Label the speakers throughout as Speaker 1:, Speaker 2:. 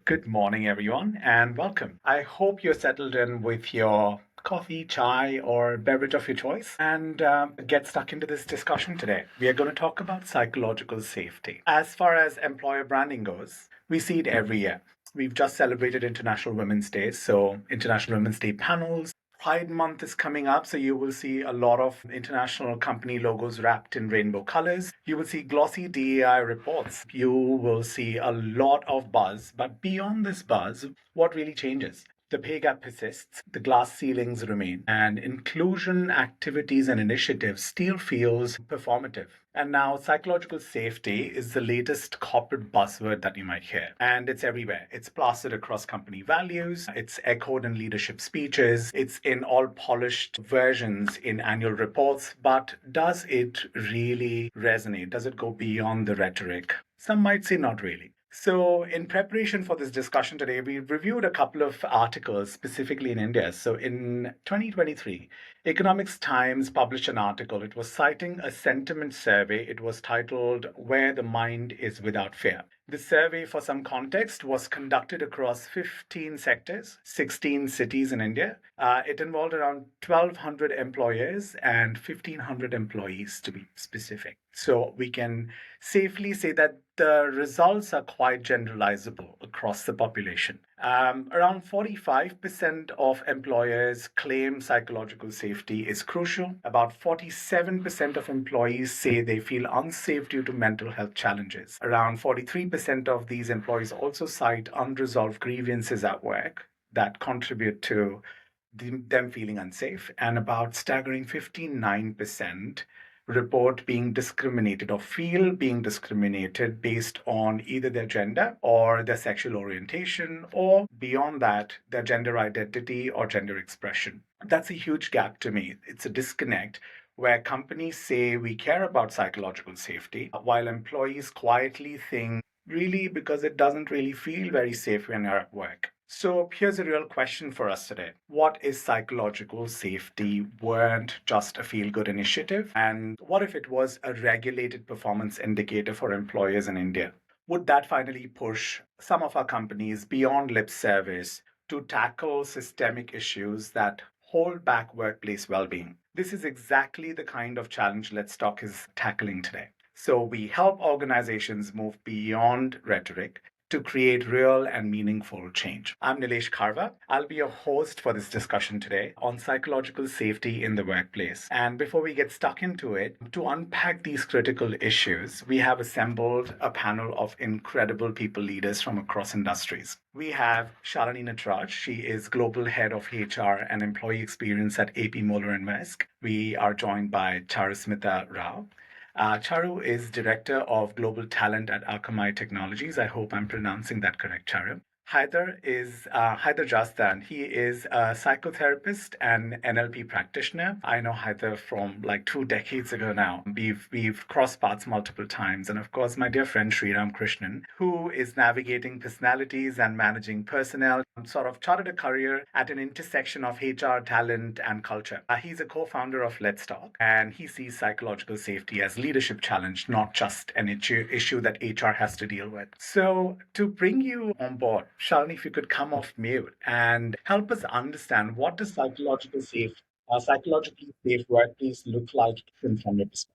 Speaker 1: Good morning, everyone, and welcome. I hope you're settled in with your coffee, chai, or beverage of your choice and get stuck into this discussion today. We are going to talk about psychological safety. As far as employer branding goes, we see it every year. We've just celebrated International Women's Day, so International Women's Day panels. Pride Month is coming up, so you will see a lot of international company logos wrapped in rainbow colors. You will see glossy DEI reports. You will see a lot of buzz. But beyond this buzz, what really changes? The pay gap persists, the glass ceilings remain, and inclusion activities and initiatives still feels performative. And now, psychological safety is the latest corporate buzzword that you might hear. And it's everywhere. It's plastered across company values, it's echoed in leadership speeches, it's in all polished versions in annual reports. But does it really resonate? Does it go beyond the rhetoric? Some might say not really. So, in preparation for this discussion today, we reviewed a couple of articles specifically in India. So, in 2023, Economics Times published an article. It was citing a sentiment survey. It was titled Where the Mind is Without Fear. The survey, for some context, was conducted across 15 sectors, 16 cities in India. It involved around 1,200 employers and 1,500 employees, to be specific. So we can safely say that the results are quite generalizable across the population. Around 45% of employers claim psychological safety is crucial. About 47% of employees say they feel unsafe due to mental health challenges. Around 43% of these employees also cite unresolved grievances at work that contribute to them feeling unsafe. And about staggering 59% report being discriminated or feel being discriminated based on either their gender or their sexual orientation, or beyond that, their gender identity or gender expression. That's a huge gap to me. It's a disconnect where companies say we care about psychological safety while employees quietly think really because it doesn't really feel very safe when you're at work. So here's a real question for us today. What if psychological safety weren't just a feel-good initiative? And what if it was a regulated performance indicator for employers in India? Would that finally push some of our companies beyond lip service to tackle systemic issues that hold back workplace well-being? This is exactly the kind of challenge Let's Talk is tackling today. So we help organizations move beyond rhetoric to create real and meaningful change. I'm Nilesh Kharva. I'll be your host for this discussion today on psychological safety in the workplace. And before we get stuck into it, to unpack these critical issues, we have assembled a panel of incredible people leaders from across industries. We have Shalini Nataraj. She is Global Head of HR and Employee Experience at AP Moeller & Maersk. We are joined by Charusmitha Rao. Charu is Director of Global Talent at Akamai Technologies. I hope I'm pronouncing that correct, Charu. Haider is Haider Jasdan. He is a psychotherapist and NLP practitioner. I know Haider from like 2 decades ago now. We've crossed paths multiple times. And of course, my dear friend Sriram Krishnan, who is navigating personalities and managing personnel, sort of charted a career at an intersection of HR, talent, and culture. He's a co-founder of Let's Talk, and he sees psychological safety as leadership challenge, not just an issue that HR has to deal with. So to bring you on board, Shalini, if you could come off mute and help us understand what does psychologically safe workplace look like from your perspective?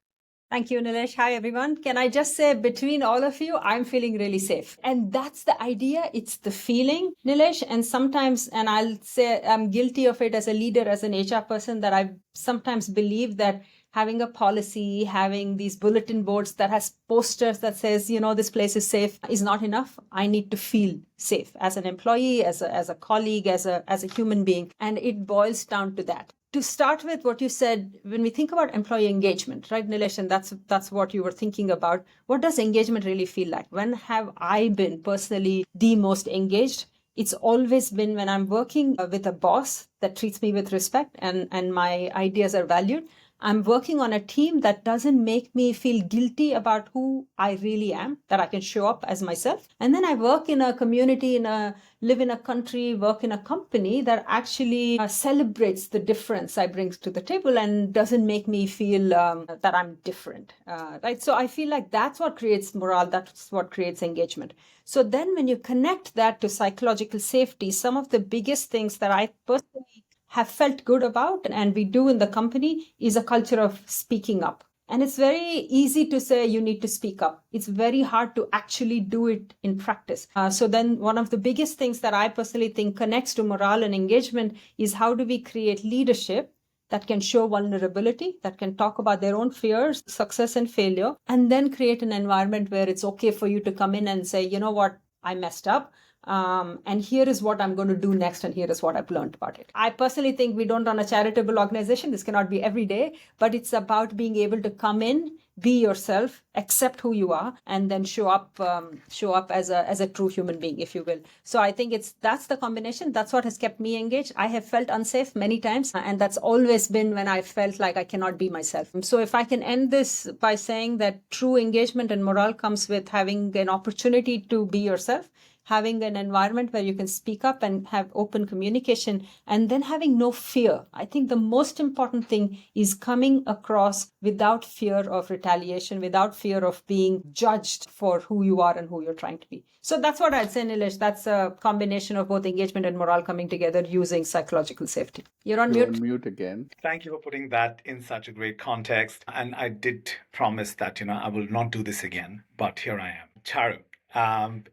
Speaker 2: Thank you, Nilesh. Hi, everyone. Can I just say, between all of you, I'm feeling really safe. And that's the idea. It's the feeling, Nilesh. And sometimes, and I'll say I'm guilty of it as a leader, as an HR person, that I sometimes believe that having a policy, having these bulletin boards that has posters that says, this place is safe is not enough. I need to feel safe as an employee, as a colleague, as a human being. And it boils down to that. To start with what you said, when we think about employee engagement, right, Nilesh, and that's what you were thinking about, what does engagement really feel like? When have I been personally the most engaged? It's always been when I'm working with a boss that treats me with respect and my ideas are valued. I'm working on a team that doesn't make me feel guilty about who I really am, that I can show up as myself. And then I work in a community, live in a country, work in a company that actually celebrates the difference I bring to the table and doesn't make me feel that I'm different. Right. So I feel like that's what creates morale. That's what creates engagement. So then when you connect that to psychological safety, some of the biggest things that I personally have felt good about and we do in the company is a culture of speaking up. And it's very easy to say you need to speak up. It's very hard to actually do it in practice. So then one of the biggest things that I personally think connects to morale and engagement is how do we create leadership that can show vulnerability, that can talk about their own fears, success and failure, and then create an environment where it's okay for you to come in and say, you know what, I messed up. And here is what I'm going to do next, and here is what I've learned about it. I personally think we don't run a charitable organization. This cannot be every day, but it's about being able to come in, be yourself, accept who you are, and then show up as a true human being, if you will. So I think that's the combination. That's what has kept me engaged. I have felt unsafe many times, and that's always been when I felt like I cannot be myself. So if I can end this by saying that true engagement and morale comes with having an opportunity to be yourself, having an environment where you can speak up and have open communication, and then having no fear. I think the most important thing is coming across without fear of retaliation, without fear of being judged for who you are and who you're trying to be. So that's what I'd say, Nilesh. That's a combination of both engagement and morale coming together using psychological safety. You're on
Speaker 3: You're
Speaker 2: mute.
Speaker 3: on mute again.
Speaker 1: Thank you for putting that in such a great context. And I did promise that, I will not do this again, but here I am. Charu,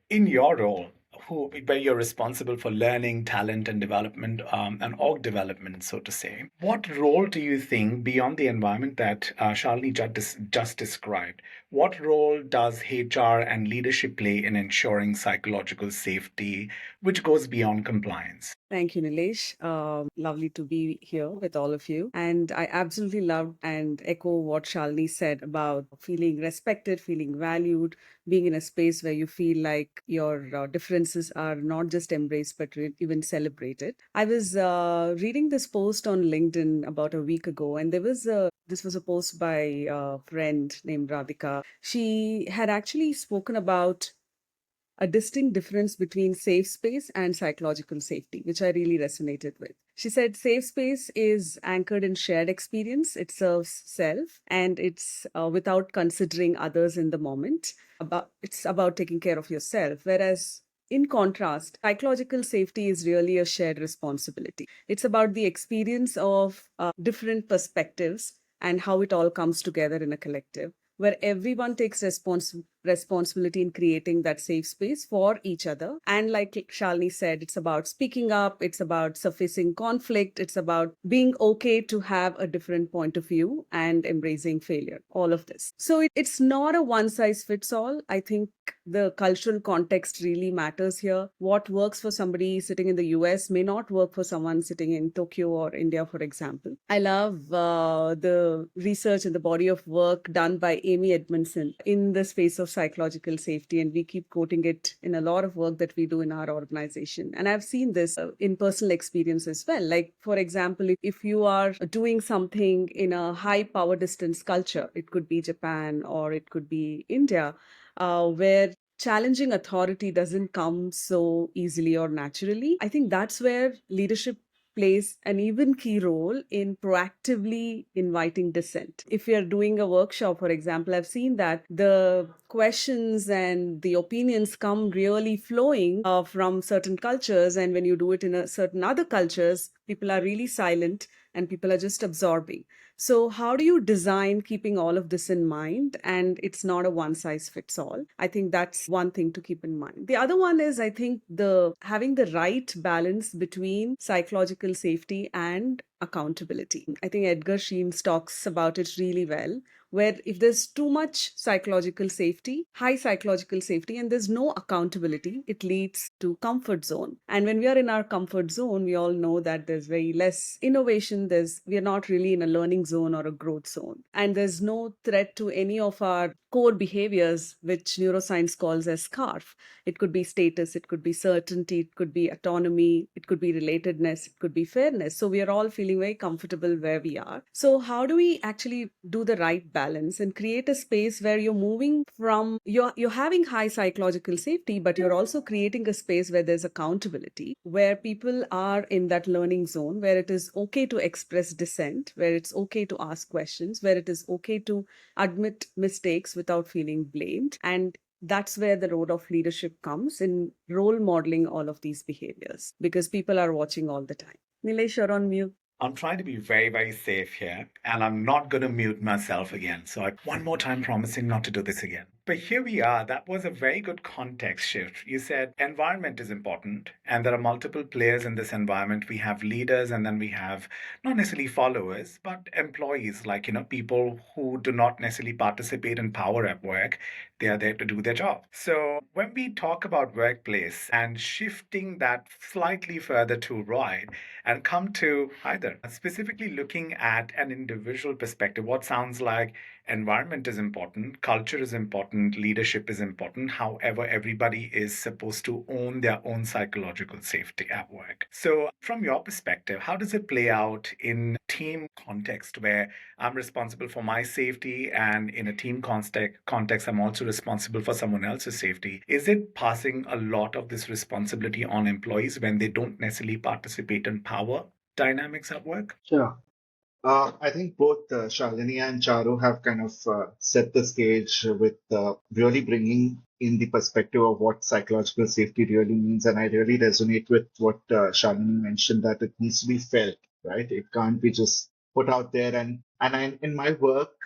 Speaker 1: in your role, where you're responsible for learning, talent, and development, and org development, so to say, what role do you think, beyond the environment that Shalini just described, what role does HR and leadership play in ensuring psychological safety, which goes beyond compliance?
Speaker 4: Thank you, Nilesh. Lovely to be here with all of you. And I absolutely love and echo what Shalini said about feeling respected, feeling valued, being in a space where you feel like your differences are not just embraced, but even celebrated. I was reading this post on LinkedIn about a week ago, and this was a post by a friend named Radhika. She had actually spoken about a distinct difference between safe space and psychological safety, which I really resonated with. She said safe space is anchored in shared experience. It serves self, and it's without considering others in the moment. It's about taking care of yourself. Whereas in contrast, psychological safety is really a shared responsibility. It's about the experience of different perspectives and how it all comes together in a collective, where everyone takes responsibility in creating that safe space for each other. And like Shalini said, it's about speaking up, it's about surfacing conflict, it's about being okay to have a different point of view and embracing failure, all of this. So it's not a one size fits all. I think the cultural context really matters here. What works for somebody sitting in the US may not work for someone sitting in Tokyo or India, for example. I love the research and the body of work done by Amy Edmondson in the space of psychological safety, and we keep quoting it in a lot of work that we do in our organization. And I've seen this in personal experience as well. Like, for example, if you are doing something in a high power distance culture, it could be Japan or it could be India, where challenging authority doesn't come so easily or naturally. I think that's where leadership plays an even key role in proactively inviting dissent. If you're doing a workshop, for example, I've seen that the questions and the opinions come really flowing from certain cultures. And when you do it in certain other cultures, people are really silent and people are just absorbing. So how do you design keeping all of this in mind? And it's not a one size fits all. I think that's one thing to keep in mind. The other one is, I think, having the right balance between psychological safety and accountability. I think Edgar Sheens talks about it really well, where if there's too much psychological safety, high psychological safety, and there's no accountability, it leads to comfort zone. And when we are in our comfort zone, we all know that there's very less innovation. We are not really in a learning zone or a growth zone. And there's no threat to any of our core behaviors, which neuroscience calls as SCARF. It could be status, it could be certainty, it could be autonomy, it could be relatedness, it could be fairness. So we are all feeling very comfortable where we are. So how do we actually do the right balance and create a space where you're moving from, you're having high psychological safety, but you're also creating a space where there's accountability, where people are in that learning zone, where it is okay to express dissent, where it's okay to ask questions, where it is okay to admit mistakes without feeling blamed. And that's where the role of leadership comes in role modeling all of these behaviors, because people are watching all the time. Nilesh, you're on mute.
Speaker 1: I'm trying to be very, very safe here, and I'm not going to mute myself again. So one more time promising not to do this again. But here we are. That was a very good context shift. You said environment is important, and there are multiple players in this environment. We have leaders, and then we have not necessarily followers, but employees, like, people who do not necessarily participate in power at work. They are there to do their job. So when we talk about workplace and shifting that slightly further to right and come to Haider, specifically looking at an individual perspective, what sounds like environment is important, culture is important, leadership is important. However, everybody is supposed to own their own psychological safety at work. So from your perspective, how does it play out in team context where I'm responsible for my safety, and in a team context, I'm also responsible for someone else's safety? Is it passing a lot of this responsibility on employees when they don't necessarily participate in power dynamics at work?
Speaker 3: Sure. I think both Shalini and Charu have kind of set the stage with really bringing in the perspective of what psychological safety really means. And I really resonate with what Shalini mentioned, that it needs to be felt, right? It can't be just put out there. In my work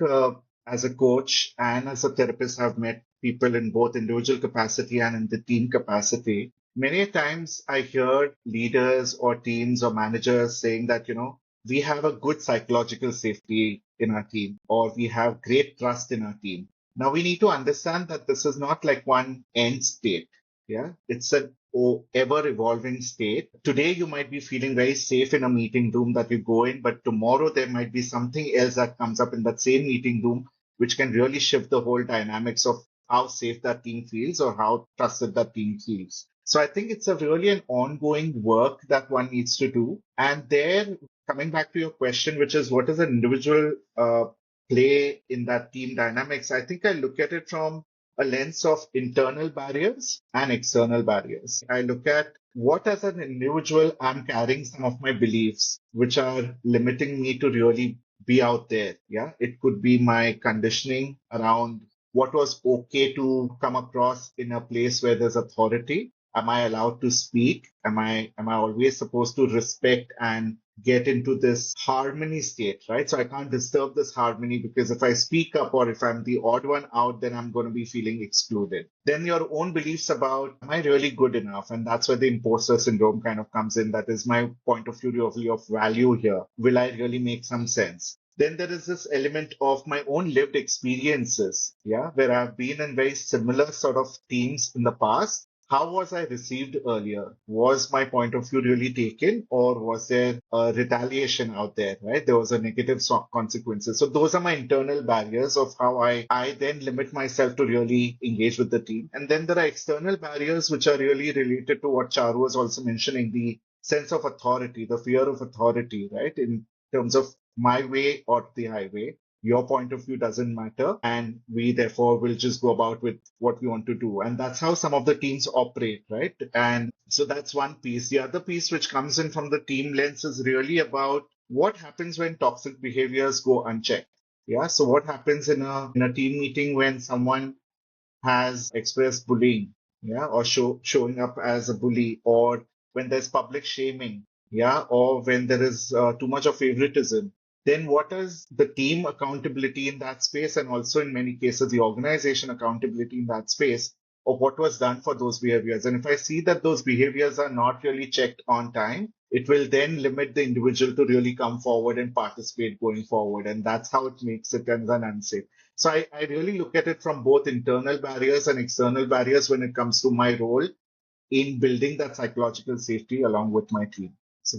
Speaker 3: as a coach and as a therapist, I've met people in both individual capacity and in the team capacity. Many times I hear leaders or teams or managers saying that, we have a good psychological safety in our team, or we have great trust in our team. Now we need to understand that this is not like one end state. Yeah. It's an ever evolving state. Today you might be feeling very safe in a meeting room that you go in, but tomorrow there might be something else that comes up in that same meeting room, which can really shift the whole dynamics of how safe that team feels or how trusted that team feels. So I think it's really an ongoing work that one needs to do. And there, coming back to your question, which is what is an individual play in that team dynamics, I think I look at it from a lens of internal barriers and external barriers. I look at what, as an individual, I'm carrying some of my beliefs which are limiting me to really be out there. Yeah, it could be my conditioning around what was okay to come across in a place where there's authority. Am I allowed to speak? Am I always supposed to respect and get into this harmony state, right? So I can't disturb this harmony, because if I speak up or if I'm the odd one out, then I'm going to be feeling excluded. Then your own beliefs about, am I really good enough? And that's where the imposter syndrome kind of comes in. That is my point of view of value here. Will I really make some sense? Then there is this element of my own lived experiences, yeah, where I've been in very similar sort of teams in the past. How was I received earlier? Was my point of view really taken, or was there a retaliation out there, right? There was a negative consequences. So those are my internal barriers of how I then limit myself to really engage with the team. And then there are external barriers, which are really related to what Charu was also mentioning, the sense of authority, the fear of authority, right? In terms of my way or the highway. Your point of view doesn't matter, and we therefore will just go about with what we want to do. And that's how some of the teams operate, right? And so that's one piece. The other piece which comes in from the team lens is really about what happens when toxic behaviors go unchecked. Yeah. So what happens in a team meeting when someone has expressed bullying, yeah, or showing up as a bully, or when there's public shaming, yeah, or when there is too much of favoritism. Then what is the team accountability in that space, and also in many cases the organization accountability in that space of what was done for those behaviors? And if I see that those behaviors are not really checked on time, it will then limit the individual to really come forward and participate going forward. And that's how it makes it then unsafe. So I really look at it from both internal barriers and external barriers when it comes to my role in building that psychological safety along with my team. So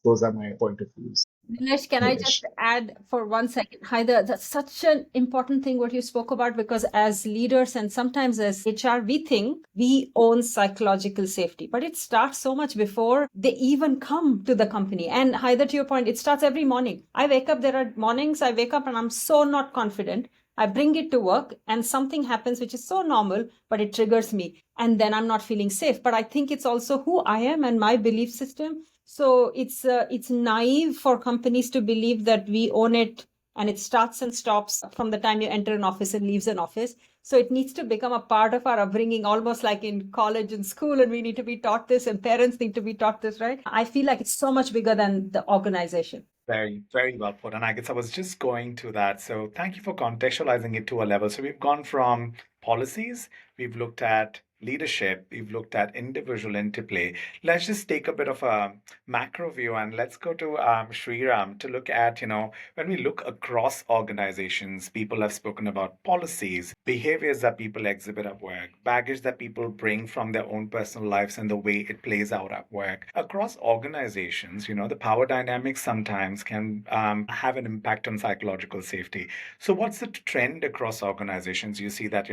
Speaker 3: those are my point of views.
Speaker 2: Nilesh, can I just add for 1 second? Haider, that's such an important thing what you spoke about, because as leaders and sometimes as HR, we think we own psychological safety, but it starts so much before they even come to the company. And Haider, to your point, it starts every morning. I wake up, there are mornings I wake up and I'm so not confident. I bring it to work and something happens which is so normal, but it triggers me. And then I'm not feeling safe. But I think it's also who I am and my belief system. So it's naive for companies to believe that we own it and it starts and stops from the time you enter an office and leaves an office. So it needs to become a part of our upbringing, almost like in college and school, and we need to be taught this and parents need to be taught this, right? I feel like it's so much bigger than the organization.
Speaker 1: Very, very well put. And I guess I was just going to that. So thank you for contextualizing it to a level. So we've gone from policies, we've looked at leadership, we've looked at individual interplay. Let's just take a bit of a macro view and let's go to Sriram to look at, when we look across organizations, people have spoken about policies, behaviors that people exhibit at work, baggage that people bring from their own personal lives and the way it plays out at work. Across organizations, the power dynamics sometimes can have an impact on psychological safety. So what's the trend across organizations? You see that,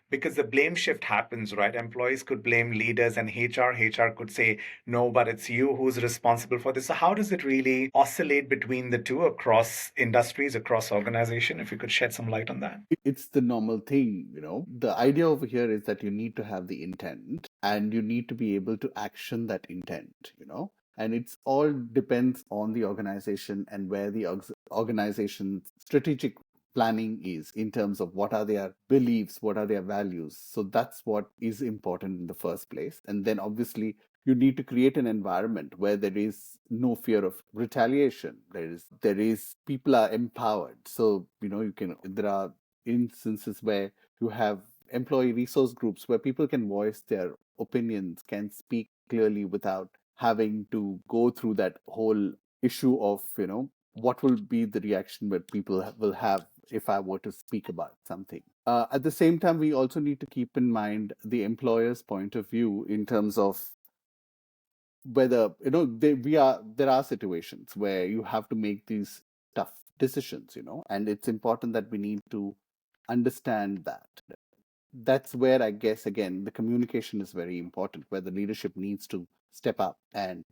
Speaker 1: because the blame shift happens, right? Employees could blame leaders and HR could say, no, but it's you who's responsible for this. So how does it really oscillate between the two across industries, across organization? If you could shed some light on that.
Speaker 5: It's the normal thing, The idea over here is that you need to have the intent and you need to be able to action that intent, And it's all depends on the organization and where the organization's strategic planning is in terms of what are their beliefs, what are their values. So that's what is important in the first place. And then obviously you need to create an environment where there is no fear of retaliation. There is people are empowered. So, there are instances where you have employee resource groups where people can voice their opinions, can speak clearly without having to go through that whole issue of, what will be the reaction that people will have if I were to speak about something. At the same time, we also need to keep in mind the employer's point of view in terms of whether, there are situations where you have to make these tough decisions, and it's important that we need to understand that. That's where I guess, again, the communication is very important, where the leadership needs to step up and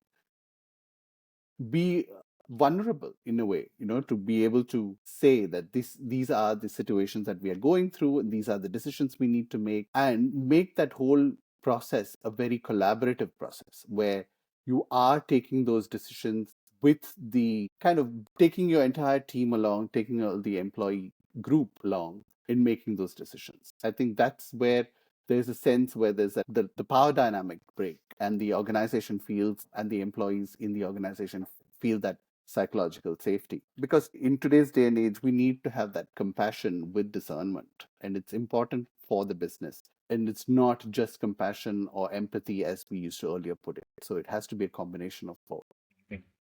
Speaker 5: be vulnerable in a way, to be able to say that these are the situations that we are going through and these are the decisions we need to make, and make that whole process a very collaborative process where you are taking those decisions with the kind of taking your entire team along, taking the employee group along in making those decisions. I think that's where there's a sense where there's the power dynamic break and the organization feels and the employees in the organization feel that psychological safety. Because in today's day and age, we need to have that compassion with discernment. And it's important for the business. And it's not just compassion or empathy as we used to earlier put it. So it has to be a combination of both.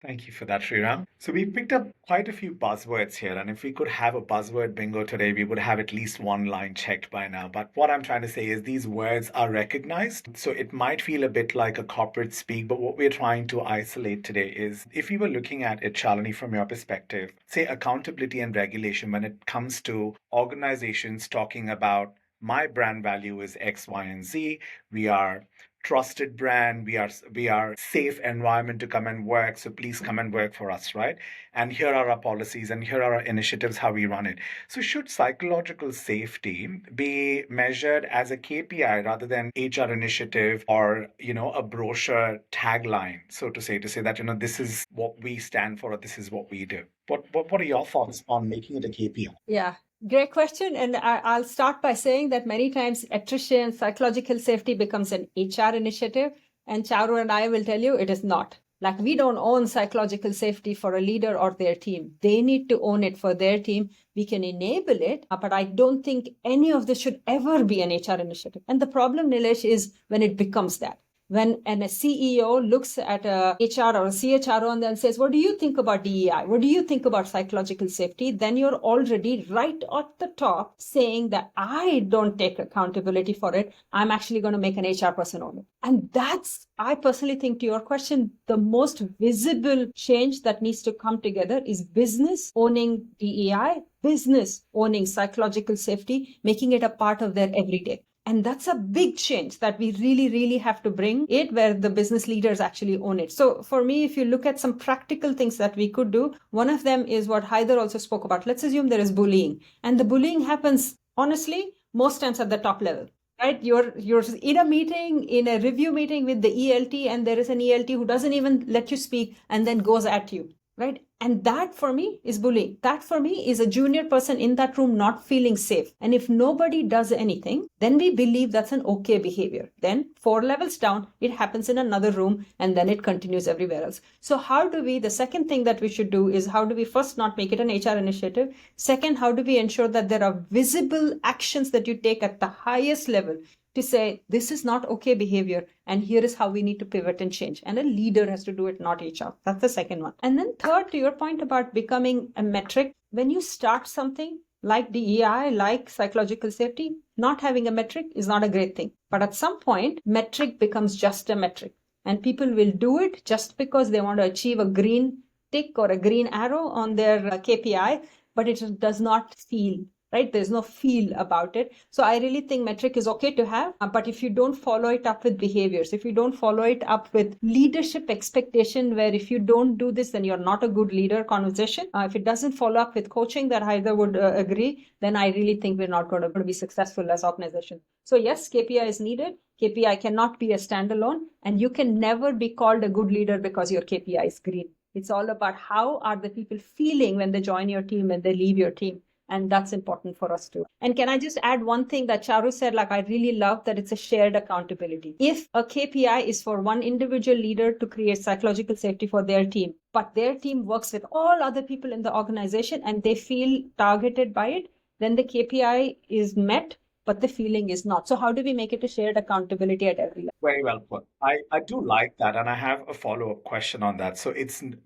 Speaker 1: Thank you for that, Sriram. So we picked up quite a few buzzwords here, and if we could have a buzzword bingo today, we would have at least one line checked by now. But what I'm trying to say is these words are recognized. So it might feel a bit like a corporate speak, but what we're trying to isolate today is if we were looking at it, Shalini, from your perspective, say accountability and regulation when it comes to organizations talking about my brand value is X, Y, and Z. We are trusted brand, we are safe environment to come and work, so please come and work for us, right? And here are our policies and here are our initiatives, how we run it. So should psychological safety be measured as a KPI rather than HR initiative or a brochure tagline, so to say that this is what we stand for or this is what we do? What are your thoughts on making it a KPI?
Speaker 2: Yeah, great question. And I'll start by saying that many times attrition, psychological safety becomes an HR initiative. And Charu and I will tell you it is not. Like, we don't own psychological safety for a leader or their team. They need to own it for their team. We can enable it, but I don't think any of this should ever be an HR initiative. And the problem, Nilesh, is when it becomes that. When a CEO looks at a HR or a CHRO and then says, what do you think about DEI? What do you think about psychological safety? Then you're already right at the top saying that I don't take accountability for it. I'm actually going to make an HR person own it. And that's, I personally think, to your question, the most visible change that needs to come together is business owning DEI, business owning psychological safety, making it a part of their everyday. And that's a big change that we really, really have to bring it where the business leaders actually own it. So for me, if you look at some practical things that we could do, one of them is what Haider also spoke about. Let's assume there is bullying. And the bullying happens, honestly, most times at the top level. Right? You're in a meeting, in a review meeting with the ELT, and there is an ELT who doesn't even let you speak and then goes at you. Right? And that for me is bullying. That for me is a junior person in that room not feeling safe. And if nobody does anything, then we believe that's an okay behavior. Then 4 levels down, it happens in another room and then it continues everywhere else. So how do we, the second thing that we should do is how do we first not make it an HR initiative? Second, how do we ensure that there are visible actions that you take at the highest level to say, this is not okay behavior, and here is how we need to pivot and change. And a leader has to do it, not HR. That's the second one. And then third, to your point about becoming a metric, when you start something like DEI, like psychological safety, not having a metric is not a great thing. But at some point, metric becomes just a metric. And people will do it just because they want to achieve a green tick or a green arrow on their KPI, but it does not feel right? There's no feel about it. So I really think metric is okay to have, but if you don't follow it up with behaviors, if you don't follow it up with leadership expectation, where if you don't do this, then you're not a good leader conversation. If it doesn't follow up with coaching, that Haider would agree, then I really think we're not going to be successful as organization. So yes, KPI is needed. KPI cannot be a standalone, and you can never be called a good leader because your KPI is green. It's all about how are the people feeling when they join your team, when they leave your team. And that's important for us too. And can I just add one thing that Charu said, like I really love that it's a shared accountability. If a KPI is for one individual leader to create psychological safety for their team, but their team works with all other people in the organization and they feel targeted by it, then the KPI is met, but the feeling is not. So how do we make it a shared accountability at every level?
Speaker 1: Very well put. I do like that, and I have a follow-up question on that. So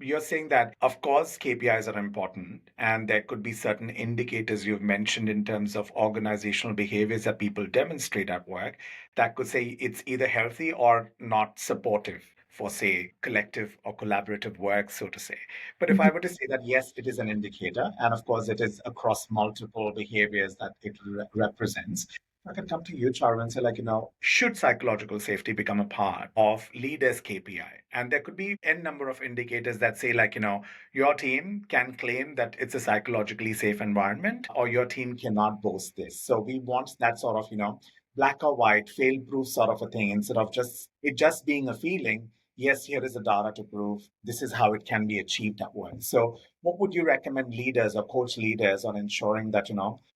Speaker 1: you're saying that of course KPIs are important, and there could be certain indicators you've mentioned in terms of organizational behaviors that people demonstrate at work that could say it's either healthy or not supportive for, say, collective or collaborative work, so to say. But if I were to say that, yes, it is an indicator, and of course it is across multiple behaviors that it represents, I can come to you, Charu, and say, like, should psychological safety become a part of leaders' KPI? And there could be n number of indicators that say, like, your team can claim that it's a psychologically safe environment, or your team cannot boast this. So we want that sort of, black or white, fail-proof sort of a thing, instead of just being a feeling. Yes, here is the data to prove this is how it can be achieved at work. So what would you recommend leaders or coach leaders on ensuring that,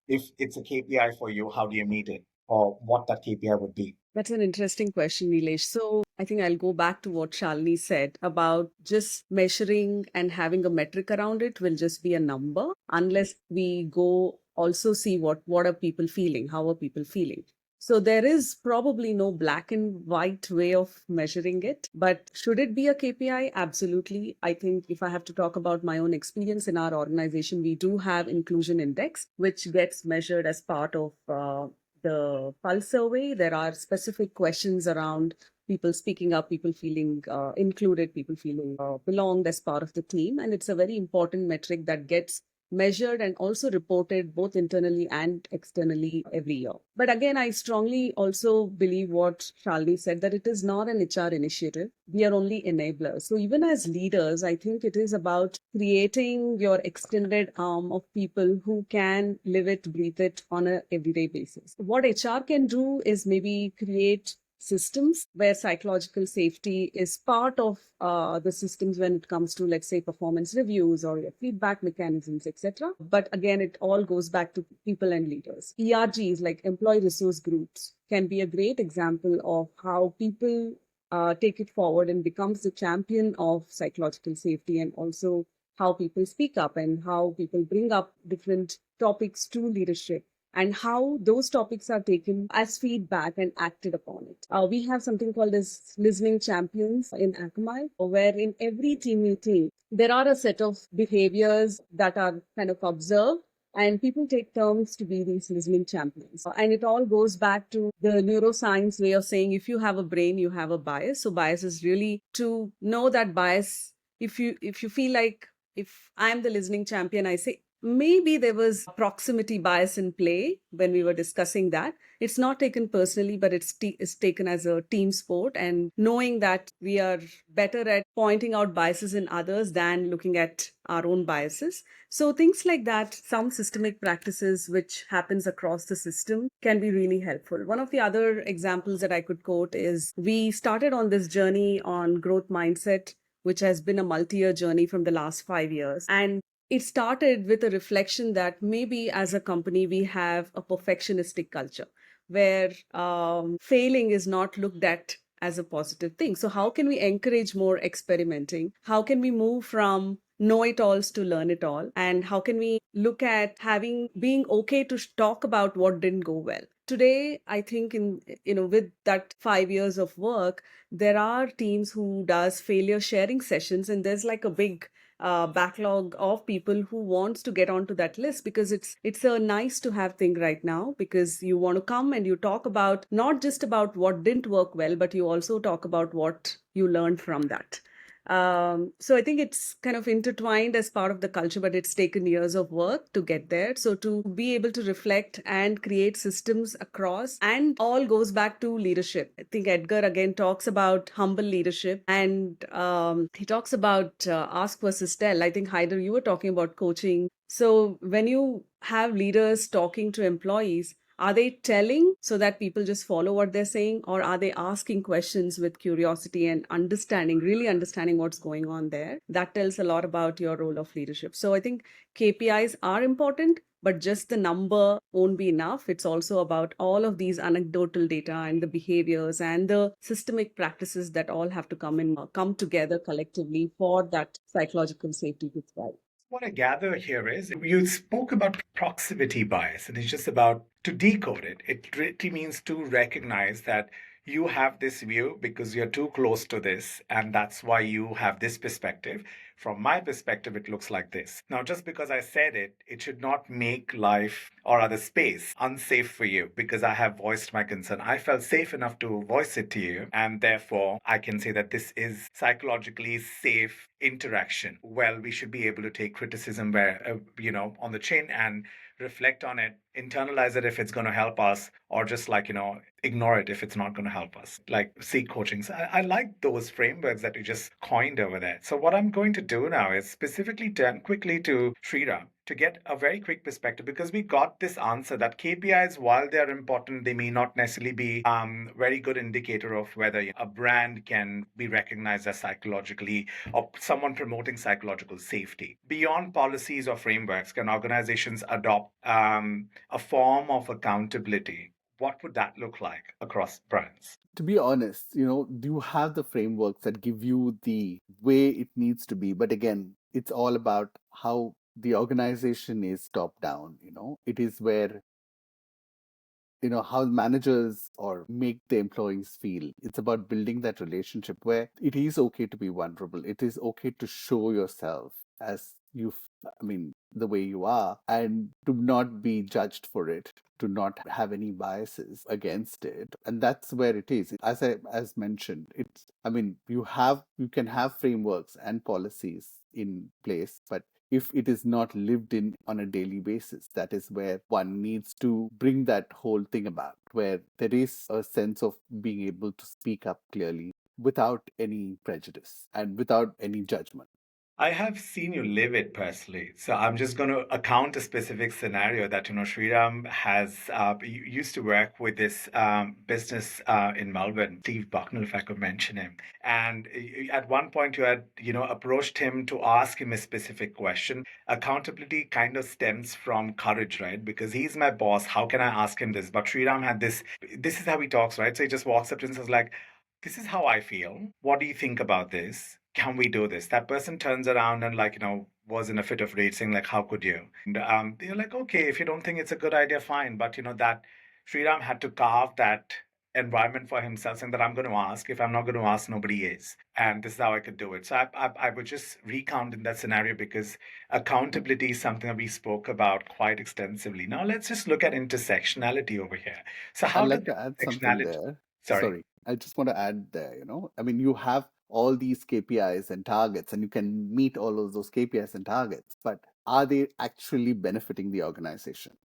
Speaker 1: if it's a KPI for you, how do you meet it, or what that KPI would be?
Speaker 4: That's an interesting question, Nilesh. So I think I'll go back to what Shalini said about just measuring and having a metric around it will just be a number unless we go also see what are people feeling, how are people feeling. So there is probably no black and white way of measuring it, but should it be a KPI? Absolutely. I think if I have to talk about my own experience in our organization, we do have inclusion index, which gets measured as part of the pulse survey. There are specific questions around people speaking up, people feeling included, people feeling belonged as part of the team. And it's a very important metric that gets measured and also reported both internally and externally every year. But again, I strongly also believe what Shalini said, that it is not an HR initiative. We are only enablers. So even as leaders, I think it is about creating your extended arm of people who can live it, breathe it on an everyday basis. What HR can do is maybe create systems where psychological safety is part of the systems when it comes to, let's say, performance reviews or your feedback mechanisms, etc. But again, it all goes back to people and leaders. ERGs, like employee resource groups, can be a great example of how people take it forward and becomes the champion of psychological safety, and also how people speak up and how people bring up different topics to leadership and how those topics are taken as feedback and acted upon it. We have something called as listening champions in Akamai, where in every team meeting, there are a set of behaviors that are kind of observed, and people take turns to be these listening champions. And it all goes back to the neuroscience way of saying if you have a brain, you have a bias. So bias is really to know that bias. If you feel like if I'm the listening champion, I say maybe there was proximity bias in play when we were discussing that. It's not taken personally, but it's taken as a team sport, and knowing that we are better at pointing out biases in others than looking at our own biases. So things like that, some systemic practices which happens across the system can be really helpful. One of the other examples that I could quote is we started on this journey on growth mindset, which has been a multi-year journey from the last 5 years. And it started with a reflection that maybe as a company, we have a perfectionistic culture where failing is not looked at as a positive thing. So, how can we encourage more experimenting? How can we move from know it alls to learn it all? And how can we look at being okay to talk about what didn't go well? Today, I think with that 5 years of work, there are teams who does failure sharing sessions, and there's like a big backlog of people who wants to get onto that list, because it's a nice to have thing right now, because you want to come and you talk about not just about what didn't work well, but you also talk about what you learned from that. So I think it's kind of intertwined as part of the culture, but it's taken years of work to get there. So to be able to reflect and create systems across, and all goes back to leadership. I think Edgar again talks about humble leadership, and he talks about ask versus tell. I think Haider, you were talking about coaching. So when you have leaders talking to employees, are they telling so that people just follow what they're saying, or are they asking questions with curiosity and really understanding what's going on there? That tells a lot about your role of leadership. So I think KPIs are important, but just the number won't be enough. It's also about all of these anecdotal data and the behaviors and the systemic practices that all have to come together collectively for that psychological safety to thrive.
Speaker 1: What I gather here is you spoke about proximity bias, and it's just about to decode it. It really means to recognize that you have this view because you're too close to this, and that's why you have this perspective. From my perspective, it looks like this. Now, just because I said it, it should not make life or other space unsafe for you because I have voiced my concern. I felt safe enough to voice it to you, and therefore I can say that this is psychologically safe interaction. Well, we should be able to take criticism where, on the chin and reflect on it, internalize it if it's going to help us, or just ignore it if it's not going to help us. Like seek coaching. So I like those frameworks that you just coined over there. So what I'm going to do now is specifically turn quickly to Sriram to get a very quick perspective, because we got this answer that KPIs, while they're important, they may not necessarily be very good indicator of whether a brand can be recognized as psychologically, or someone promoting psychological safety. Beyond policies or frameworks, can organizations adopt a form of accountability? What would that look like across brands?
Speaker 5: To be honest, you have the frameworks that give you the way it needs to be. But again, it's all about how the organization is top down. It is where how managers or make the employees feel. It's about building that relationship where it is okay to be vulnerable. It is okay to show yourself as the way you are, and to not be judged for it, to not have any biases against it. And that's where it is. As mentioned, you can have frameworks and policies in place, but if it is not lived in on a daily basis, that is where one needs to bring that whole thing about, where there is a sense of being able to speak up clearly without any prejudice and without any judgment.
Speaker 1: I have seen you live it personally. So I'm just going to account a specific scenario that, Sriram has used to work with this business in Melbourne, Steve Bucknell, if I could mention him. And at one point you had, approached him to ask him a specific question. Accountability kind of stems from courage, right? Because he's my boss. How can I ask him this? But Sriram had this is how he talks, right? So he just walks up to him and says like, this is how I feel. What do you think about this? Can we do this? That person turns around and was in a fit of rage, saying like, "How could you?" And they're like, "Okay, if you don't think it's a good idea, fine." But that Sriram had to carve that environment for himself, saying that I'm going to ask. If I'm not going to ask, nobody is, and this is how I could do it. So I would just recount in that scenario because accountability is something that we spoke about quite extensively. Now let's just look at intersectionality over here. So
Speaker 5: I'd
Speaker 1: how does
Speaker 5: like to add something
Speaker 1: intersectionality?
Speaker 5: there.
Speaker 1: Sorry.
Speaker 5: Sorry, I just want to add there, I mean, you have all these KPIs and targets, and you can meet all of those KPIs and targets, but are they actually benefiting the organization?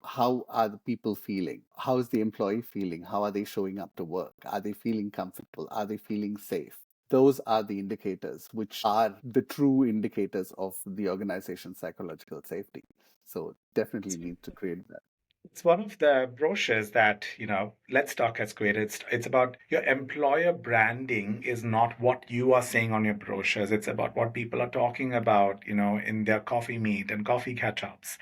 Speaker 5: How are the people feeling? How is the employee feeling? How are they showing up to work? Are they feeling comfortable? Are they feeling safe? Those are the indicators, which are the true indicators of the organization's psychological safety. So definitely need to create that.
Speaker 1: It's one of the brochures that, Let's Talk has created. It's about your employer branding is not what you are saying on your brochures. It's about what people are talking about, in their coffee meet and coffee catch-ups.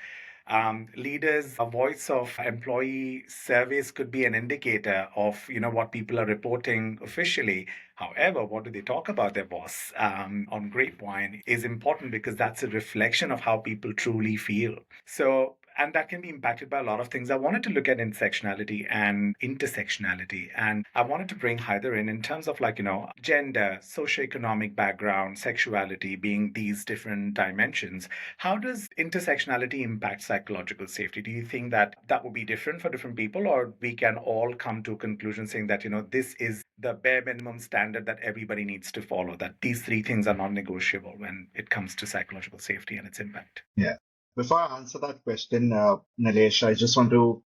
Speaker 1: Leaders, a voice of employee surveys could be an indicator of, what people are reporting officially. However, what do they talk about their boss on Grapevine is important because that's a reflection of how people truly feel. So, and that can be impacted by a lot of things. I wanted to look at intersectionality and intersectionality. And I wanted to bring Haider in terms of gender, socioeconomic background, sexuality being these different dimensions. How does intersectionality impact psychological safety? Do you think that that would be different for different people, or we can all come to a conclusion saying that, this is the bare minimum standard that everybody needs to follow, that these three things are non-negotiable when it comes to psychological safety and its impact?
Speaker 3: Yeah. Before I answer that question, Nilesh, I just want to,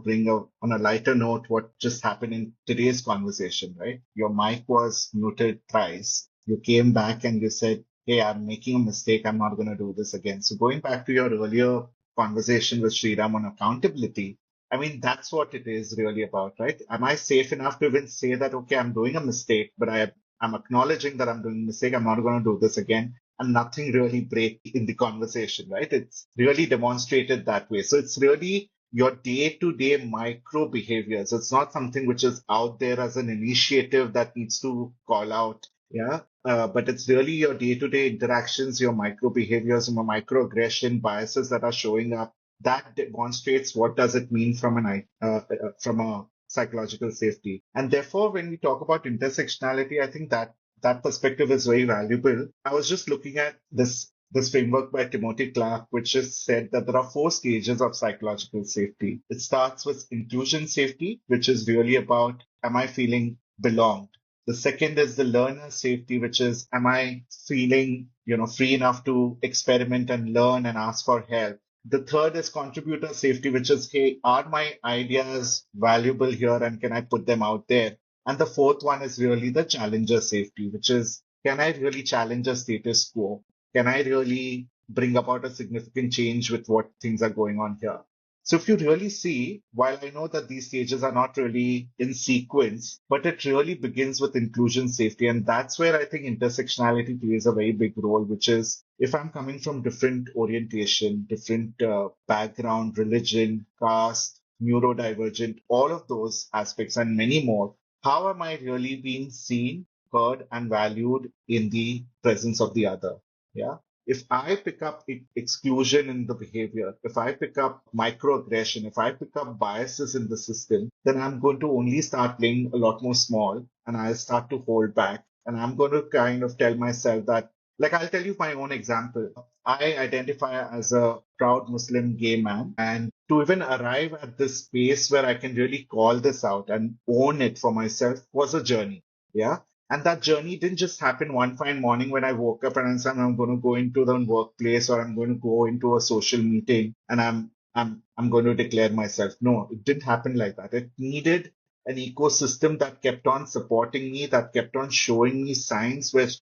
Speaker 3: bring on a lighter note what just happened in today's conversation, right? Your mic was muted thrice. You came back and you said, "Hey, I'm making a mistake. I'm not going to do this again." So going back to your earlier conversation with Sriram on accountability, I mean, that's what it is really about, right? Am I safe enough to even say that, okay, I'm doing a mistake, but I'm acknowledging that I'm doing a mistake. I'm not going to do this again, and nothing really break in the conversation, right? It's really demonstrated that way. So it's really your day-to-day micro behaviors. It's not something which is out there as an initiative that needs to call out. Yeah. But it's really your day-to-day interactions, your micro behaviors, your microaggression biases that are showing up. That demonstrates what does it mean from a psychological safety. And therefore, when we talk about intersectionality, I think that perspective is very valuable. I was just looking at this framework by Timothy Clark, which just said that there are 4 stages of psychological safety. It starts with inclusion safety, which is really about, am I feeling belonged? The second is the learner safety, which is, am I feeling, free enough to experiment and learn and ask for help? The third is contributor safety, which is, hey, are my ideas valuable here and can I put them out there? And the fourth one is really the challenger safety, which is, can I really challenge a status quo? Can I really bring about a significant change with what things are going on here? So if you really see, while I know that these stages are not really in sequence, but it really begins with inclusion safety. And that's where I think intersectionality plays a very big role, which is if I'm coming from different orientation, different background, religion, caste, neurodivergent, all of those aspects and many more, how am I really being seen, heard, and valued in the presence of the other? Yeah. If I pick up exclusion in the behavior, if I pick up microaggression, if I pick up biases in the system, then I'm going to only start playing a lot more small and I'll start to hold back. And I'm going to kind of tell myself that, like, I'll tell you my own example. I identify as a proud Muslim gay man. And to even arrive at this space where I can really call this out and own it for myself was a journey. Yeah. And that journey didn't just happen one fine morning when I woke up and I said, I'm going to go into the workplace or I'm going to go into a social meeting and I'm going to declare myself. No, it didn't happen like that. It needed an ecosystem that kept on supporting me, that kept on showing me signs which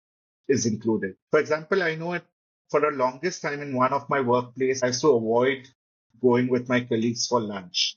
Speaker 3: is included. For example, I know it for the longest time in one of my workplace, I used to avoid going with my colleagues for lunch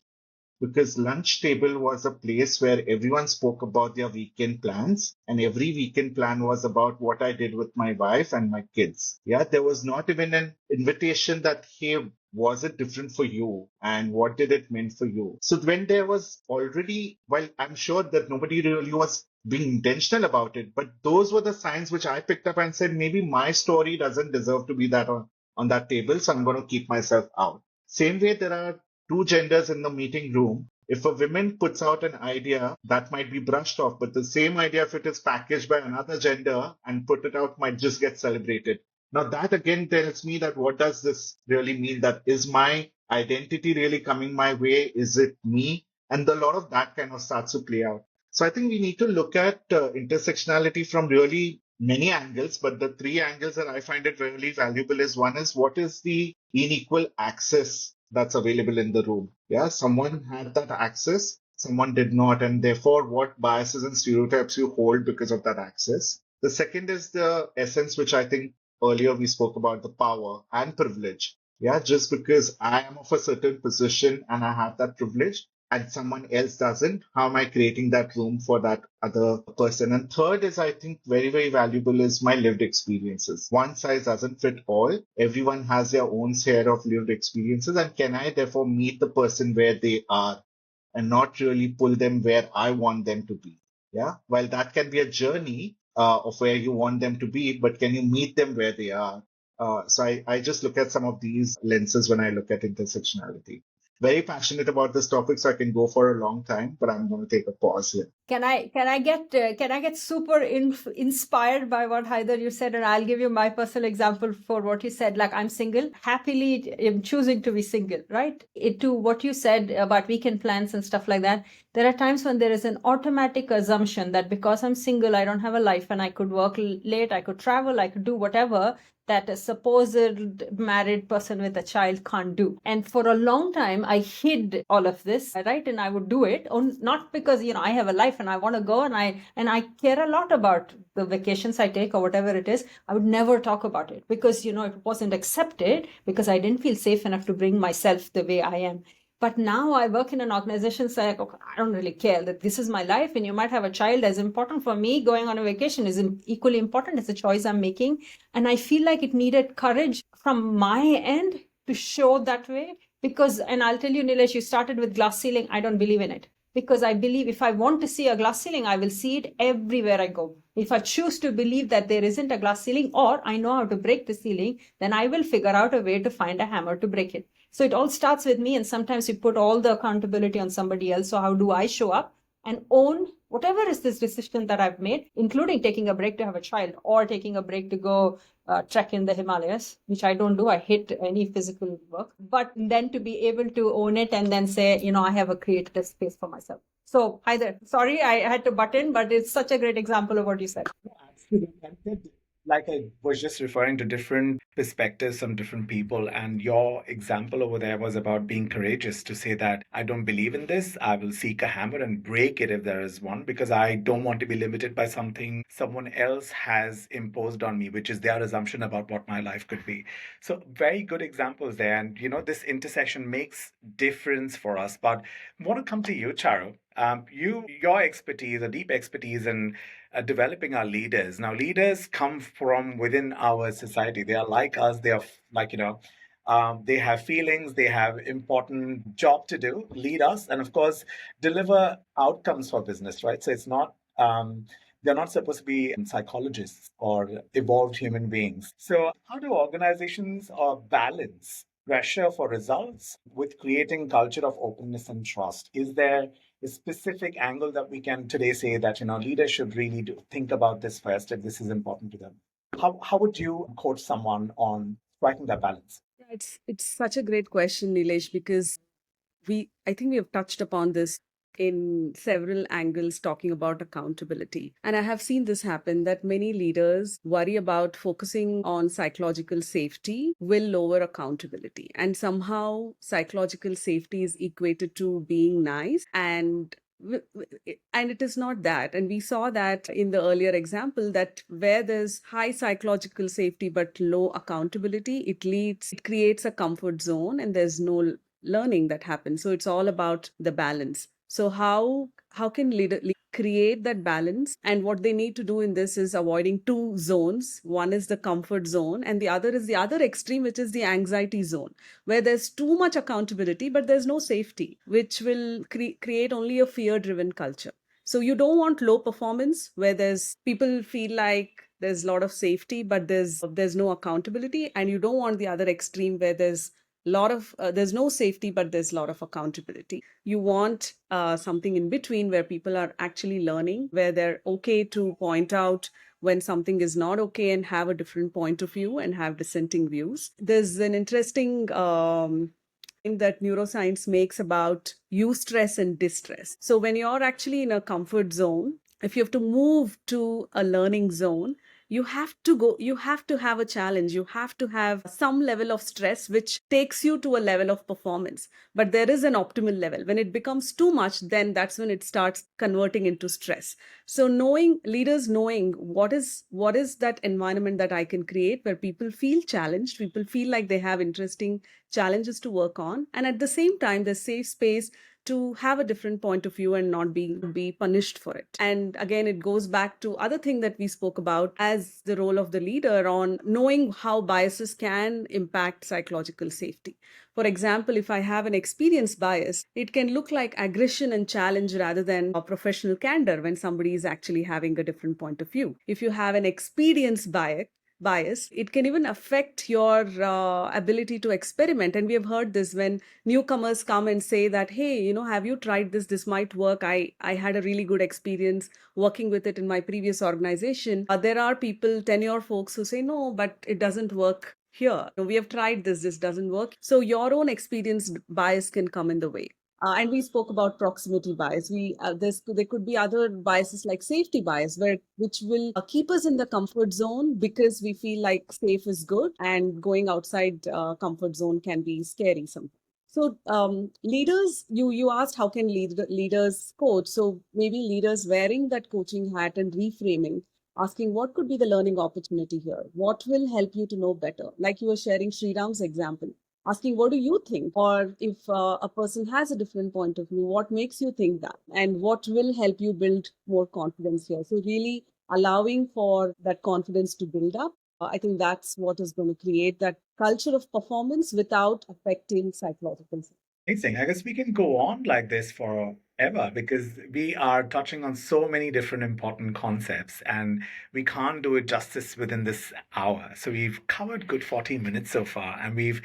Speaker 3: because lunch table was a place where everyone spoke about their weekend plans and every weekend plan was about what I did with my wife and my kids. Yeah, there was not even an invitation that, hey, was it different for you and what did it mean for you? So when there was already, well, I'm sure that nobody really was being intentional about it. But those were the signs which I picked up and said, maybe my story doesn't deserve to be that on that table. So I'm going to keep myself out. Same way, there are two genders in the meeting room. If a woman puts out an idea, that might be brushed off, but the same idea, if it is packaged by another gender and put it out, might just get celebrated. Now, that again tells me that what does this really mean? That is my identity really coming my way? Is it me? And a lot of that kind of starts to play out. So I think we need to look at intersectionality from really many angles, but the three angles that I find it really valuable is one is what is the unequal access that's available in the room. Yeah, someone had that access, someone did not, and therefore what biases and stereotypes you hold because of that access. The second is the essence, which I think earlier we spoke about, the power and privilege. Yeah, just because I am of a certain position and I have that privilege and someone else doesn't, how am I creating that room for that other person? And third is, I think, very, very valuable is my lived experiences. One size doesn't fit all. Everyone has their own share of lived experiences. And can I therefore meet the person where they are and not really pull them where I want them to be? Yeah. While that can be a journey of where you want them to be, but can you meet them where they are? So I just look at some of these lenses when I look at intersectionality. Very passionate about this topic, so I can go for a long time, but I'm going to take a pause here.
Speaker 2: Can I get super inspired by what Haider you said, and I'll give you my personal example for what you said. Like, I'm single, happily am choosing to be single, right? To what you said about weekend plans and stuff like that. There are times when there is an automatic assumption that because I'm single, I don't have a life and I could work late, I could travel, I could do whatever that a supposed married person with a child can't do. And for a long time, I hid all of this, right? And I would do it, not because, I have a life and I want to go and I care a lot about the vacations I take or whatever it is. I would never talk about it because, it wasn't accepted because I didn't feel safe enough to bring myself the way I am. But now I work in an organization, so I don't really care that this is my life and you might have a child. As important for me, going on a vacation is equally important. It's a choice I'm making. And I feel like it needed courage from my end to show that way. Because, and I'll tell you, Nilesh, you started with glass ceiling. I don't believe in it. Because I believe if I want to see a glass ceiling, I will see it everywhere I go. If I choose to believe that there isn't a glass ceiling or I know how to break the ceiling, then I will figure out a way to find a hammer to break it. So it all starts with me, and sometimes we put all the accountability on somebody else. So how do I show up and own whatever is this decision that I've made, including taking a break to have a child or taking a break to go trek in the Himalayas, which I don't do. I hate any physical work, but then to be able to own it and then say, I have a creative space for myself. So Haider, sorry, I had to butt in, but it's such a great example of what you said.
Speaker 1: Absolutely. Like I was just referring to different perspectives from different people, and your example over there was about being courageous to say that I don't believe in this. I will seek a hammer and break it if there is one, because I don't want to be limited by something someone else has imposed on me, which is their assumption about what my life could be. So very good examples there, and this intersection makes difference for us. But I want to come to you, Charu. Your expertise, a deep expertise in developing our leaders. Now, leaders come from within our society. They are like us. They are like, they have feelings. They have important job to do, lead us, and of course, deliver outcomes for business, right? So it's not, they're not supposed to be psychologists or evolved human beings. So how do organizations balance pressure for results with creating culture of openness and trust? Is there a specific angle that we can today say that leaders should really think about this first if this is important to them? How would you coach someone on striking that balance?
Speaker 4: Yeah, it's such a great question, Nilesh, because I think we have touched upon this in several angles talking about accountability. And I have seen this happen that many leaders worry about focusing on psychological safety will lower accountability. And somehow psychological safety is equated to being nice, and it is not that. And we saw that in the earlier example, that where there's high psychological safety but low accountability, it creates a comfort zone and there's no learning that happens. So it's all about the balance. So how can leader create that balance? And what they need to do in this is avoiding two zones. One is the comfort zone, and the other is the other extreme, which is the anxiety zone, where there's too much accountability but there's no safety, which will create only a fear-driven culture. So you don't want low performance where there's people feel like there's a lot of safety, but there's no accountability. And you don't want the other extreme where there's no safety, but there's a lot of accountability. You want something in between where people are actually learning, where they're okay to point out when something is not okay and have a different point of view and have dissenting views. There's an interesting that neuroscience makes about eustress and distress. So when you're actually in a comfort zone, if you have to move to a learning zone, you have to have a challenge, you have to have some level of stress which takes you to a level of performance. But there is an optimal level. When it becomes too much, then that's when it starts converting into stress. So leaders knowing what is that environment that I can create where people feel challenged, people feel like they have interesting challenges to work on, and at the same time there's safe space to have a different point of view and not be punished for it. And again, it goes back to other thing that we spoke about as the role of the leader on knowing how biases can impact psychological safety. For example, if I have an experience bias, it can look like aggression and challenge rather than a professional candor when somebody is actually having a different point of view. If you have an experience bias, it can even affect your ability to experiment. And we have heard this when newcomers come and say that, hey, have you tried this? This might work. I had a really good experience working with it in my previous organization. There are people, tenure folks, who say, no, but it doesn't work here. We have tried this doesn't work. So your own experience bias can come in the way. And we spoke about proximity bias. There could be other biases like safety bias, which will keep us in the comfort zone because we feel like safe is good, and going outside comfort zone can be scary sometimes. So leaders, you asked how can leaders coach. So maybe leaders wearing that coaching hat and reframing, asking what could be the learning opportunity here? What will help you to know better? Like you were sharing Sriram's example, asking what do you think, or if a person has a different point of view, what makes you think that, and what will help you build more confidence here. So really allowing for that confidence to build up. I think that's what is going to create that culture of performance without affecting psychological safety.
Speaker 1: Amazing. I guess we can go on like this forever because we are touching on so many different important concepts and we can't do it justice within this hour. So we've covered good 40 minutes so far, and we've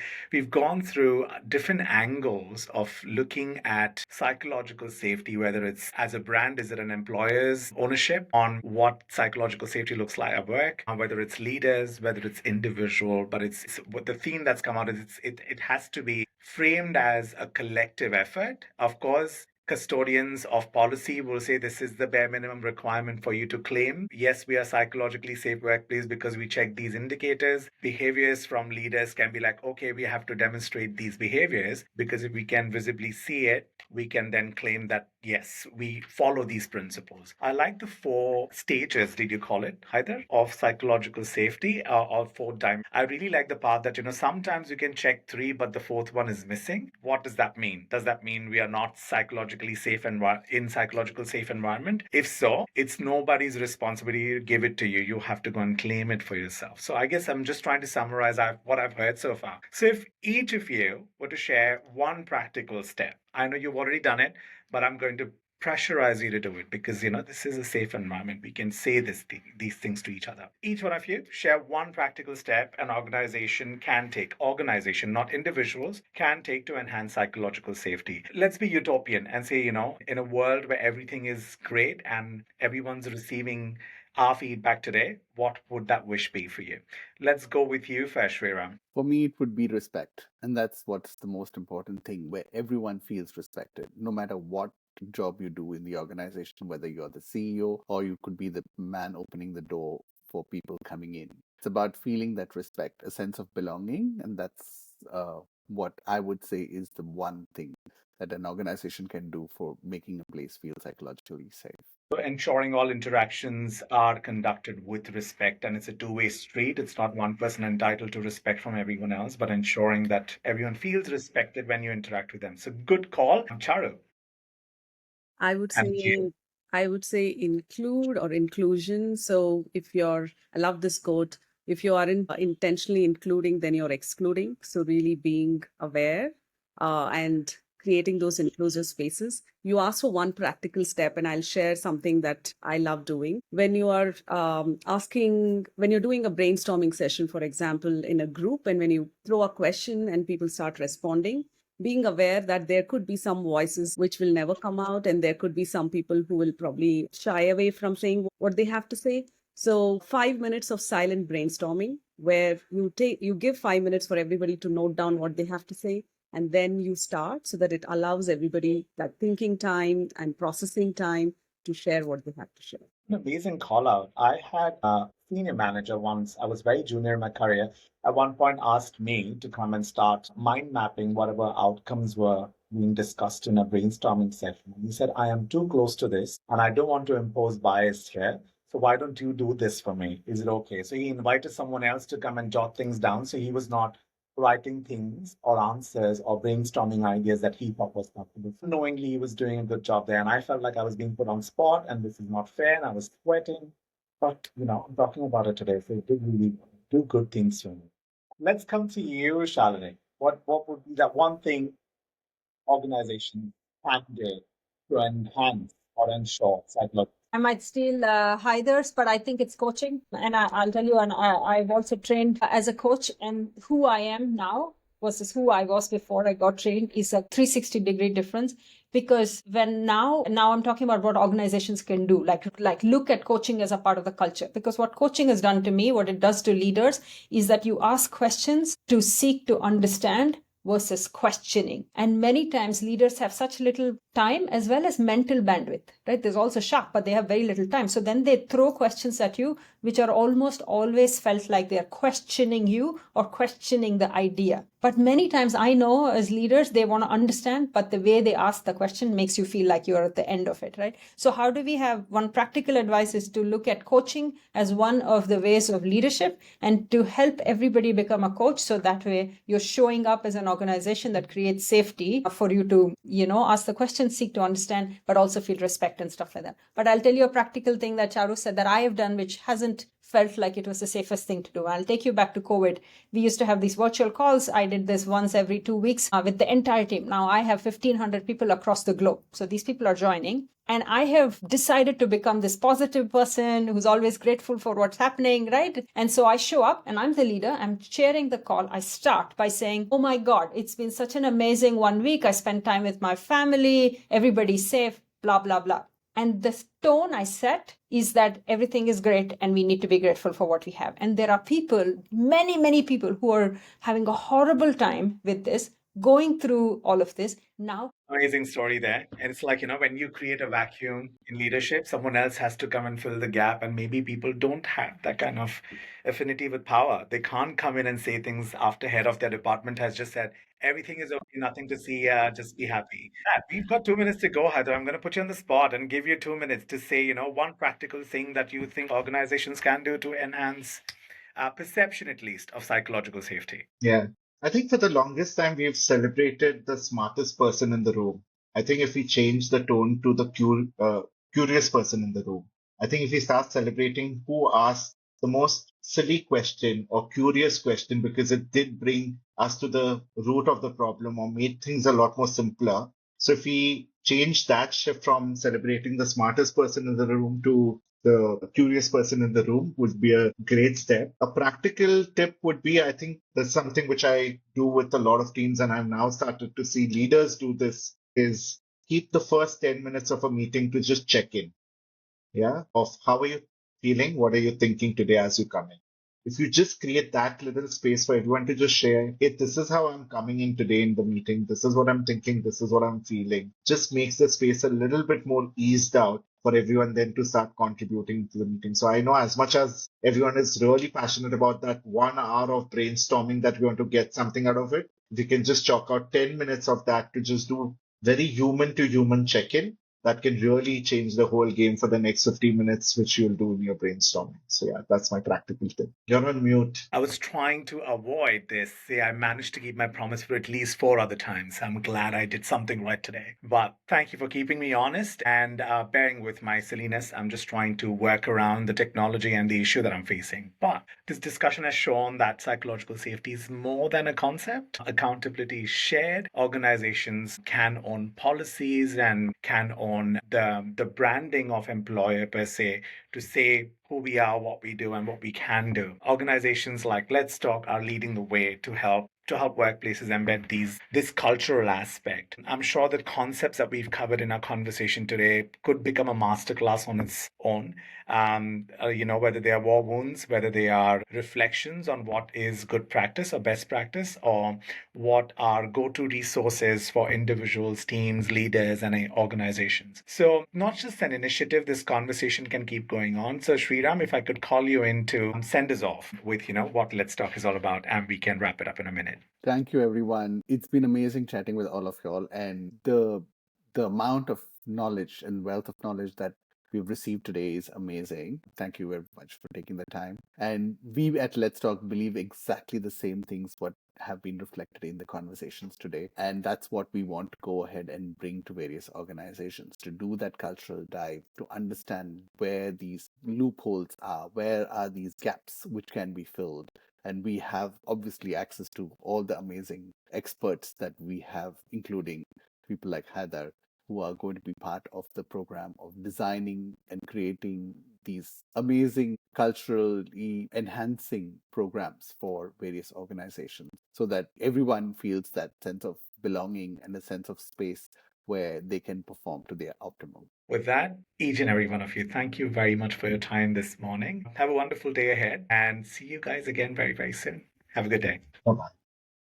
Speaker 1: gone through different angles of looking at psychological safety, whether it's as a brand, is it an employer's ownership on what psychological safety looks like at work, whether it's leaders, whether it's individual, but it's what the theme that's come out is it has to be framed as a collective effort. Of course, custodians of policy will say this is the bare minimum requirement for you to claim, yes, we are psychologically safe workplace because we check these indicators. Behaviors from leaders can be like, okay, we have to demonstrate these behaviors because if we can visibly see it, we can then claim that, yes, we follow these principles. I like the 4 stages, did you call it, Haider, of psychological safety, or 4 dimensions. I really like the part that, sometimes you can check 3, but the 4th one is missing. What does that mean? Does that mean we are not psychologically safe in psychological safe environment? If so, it's nobody's responsibility to give it to you. You have to go and claim it for yourself. So I guess I'm just trying to summarize what I've heard so far. So if each of you were to share one practical step, I know you've already done it, but I'm going to pressurize you to do it because this is a safe environment. We can say these things to each other. Each one of you share one practical step an organization can take. Organization, not individuals, can take to enhance psychological safety. Let's be utopian and say, in a world where everything is great and everyone's receiving our feedback today, what would that wish be for you? Let's go with you first, Sriram.
Speaker 5: For me, it would be respect. And that's what's the most important thing, where everyone feels respected, no matter what job you do in the organization, whether you're the CEO or you could be the man opening the door for people coming in. It's about feeling that respect, a sense of belonging. And that's what I would say is the one thing that an organization can do for making a place feel psychologically safe.
Speaker 1: So ensuring all interactions are conducted with respect, and it's a two-way street. It's not one person entitled to respect from everyone else, but ensuring that everyone feels respected when you interact with them. So good call, Charu.
Speaker 4: I would
Speaker 1: And
Speaker 4: say
Speaker 1: you.
Speaker 4: I would say include or inclusion. So I love this quote. If you aren't intentionally including, then you're excluding. So really being aware and creating those inclusive spaces. You ask for one practical step, and I'll share something that I love doing. When you are when you're doing a brainstorming session, for example, in a group, and when you throw a question and people start responding, being aware that there could be some voices which will never come out, and there could be some people who will probably shy away from saying what they have to say. So 5 minutes of silent brainstorming where you give 5 minutes for everybody to note down what they have to say, and then you start so that it allows everybody that thinking time and processing time to share what they have to share.
Speaker 1: An amazing call out. I had a senior manager once, I was very junior in my career, at one point asked me to come and start mind mapping whatever outcomes were being discussed in a brainstorming session. He said, I am too close to this and I don't want to impose bias here. So why don't you do this for me? Is it okay? So he invited someone else to come and jot things down. So he was not writing things or answers or brainstorming ideas that he thought was comfortable. Knowingly, he was doing a good job there. And I felt like I was being put on spot and this is not fair. And I was sweating. But, I'm talking about it today. So it did really do good things for me. Let's come to you, Shalini. What would be that one thing organization can do to enhance or ensure psychological?
Speaker 2: I might steal Haider's, but I think it's coaching. And I'll tell you, and I've also trained as a coach, and who I am now versus who I was before I got trained is a 360-degree difference. Because when now I'm talking about what organizations can do, like look at coaching as a part of the culture. Because what coaching has done to me, what it does to leaders, is that you ask questions to seek to understand versus questioning. And many times leaders have such little time as well as mental bandwidth, right? There's also sharp, but they have very little time. So then they throw questions at you, which are almost always felt like they're questioning you or questioning the idea. But many times I know as leaders, they want to understand, but the way they ask the question makes you feel like you're at the end of it, right? So how do we have one practical advice is to look at coaching as one of the ways of leadership and to help everybody become a coach. So that way you're showing up as an organization that creates safety for you to, ask the questions, seek to understand, but also feel respect and stuff like that. But I'll tell you a practical thing that Charu said that I have done, which hasn't felt like it was the safest thing to do. I'll take you back to COVID. We used to have these virtual calls. I did this once every 2 weeks with the entire team. Now I have 1,500 people across the globe. So these people are joining. And I have decided to become this positive person who's always grateful for what's happening, right? And so I show up and I'm the leader. I'm chairing the call. I start by saying, oh my God, it's been such an amazing 1 week. I spent time with my family. Everybody's safe, blah, blah, blah. And the tone I set is that everything is great and we need to be grateful for what we have. And there are people, many, many people who are having a horrible time with this, going through all of this now.
Speaker 1: Amazing story there. And it's like, when you create a vacuum in leadership, someone else has to come and fill the gap. And maybe people don't have that kind of affinity with power. They can't come in and say things after head of their department has just said, everything is okay, nothing to see, just be happy. Yeah, we've got 2 minutes to go, Haider. I'm going to put you on the spot and give you 2 minutes to say, one practical thing that you think organizations can do to enhance perception, at least, of psychological safety.
Speaker 3: Yeah. I think for the longest time, we've celebrated the smartest person in the room. I think if we change the tone to the curious person in the room, I think if we start celebrating who asked the most silly question or curious question, because it did bring us to the root of the problem or made things a lot more simpler. So if we change that shift from celebrating the smartest person in the room to the curious person in the room would be a great step. A practical tip would be, I think that's something which I do with a lot of teams, and I've now started to see leaders do this, is keep the first 10 minutes of a meeting to just check in. Yeah. Of how are you feeling? What are you thinking today as you come in? If you just create that little space for everyone to just share, hey, this is how I'm coming in today in the meeting. This is what I'm thinking. This is what I'm feeling. Just makes the space a little bit more eased out for everyone then to start contributing to the meeting. So I know as much as everyone is really passionate about that 1 hour of brainstorming that we want to get something out of it, we can just chalk out 10 minutes of that to just do very human to human check-in. that can really change the whole game for the next 15 minutes, which you'll do in your brainstorming. So yeah, that's my practical tip. You're on mute.
Speaker 1: I was trying to avoid this. See, I managed to keep my promise for at least 4 other times. I'm glad I did something right today. But thank you for keeping me honest and bearing with my silliness. I'm just trying to work around the technology and the issue that I'm facing. But this discussion has shown that psychological safety is more than a concept. Accountability is shared. Organizations can own policies and can own the branding of employer per se to say who we are, what we do, and what we can do. Organizations like Let's Talk are leading the way to help workplaces embed this cultural aspect. I'm sure that concepts that we've covered in our conversation today could become a masterclass on its own. Whether they are war wounds, whether they are reflections on what is good practice or best practice, or what are go-to resources for individuals, teams, leaders, and organizations. So not just an initiative, this conversation can keep going on. So Sriram, if I could call you in to send us off with, what Let's Talk is all about, and we can wrap it up in a minute.
Speaker 5: Thank you, everyone. It's been amazing chatting with all of y'all, and the amount of knowledge and wealth of knowledge that we've received today is amazing. Thank you very much for taking the time. And we at Let's Talk believe exactly the same things what have been reflected in the conversations today. And that's what we want to go ahead and bring to various organizations, to do that cultural dive, to understand where these loopholes are, where are these gaps which can be filled. And we have obviously access to all the amazing experts that we have, including people like Haider, who are going to be part of the program of designing and creating these amazing culturally enhancing programs for various organizations so that everyone feels that sense of belonging and a sense of space where they can perform to their optimum.
Speaker 1: With that, each and every one of you, thank you very much for your time this morning. Have a wonderful day ahead and see you guys again very, very soon. Have a good day.
Speaker 3: Bye-bye.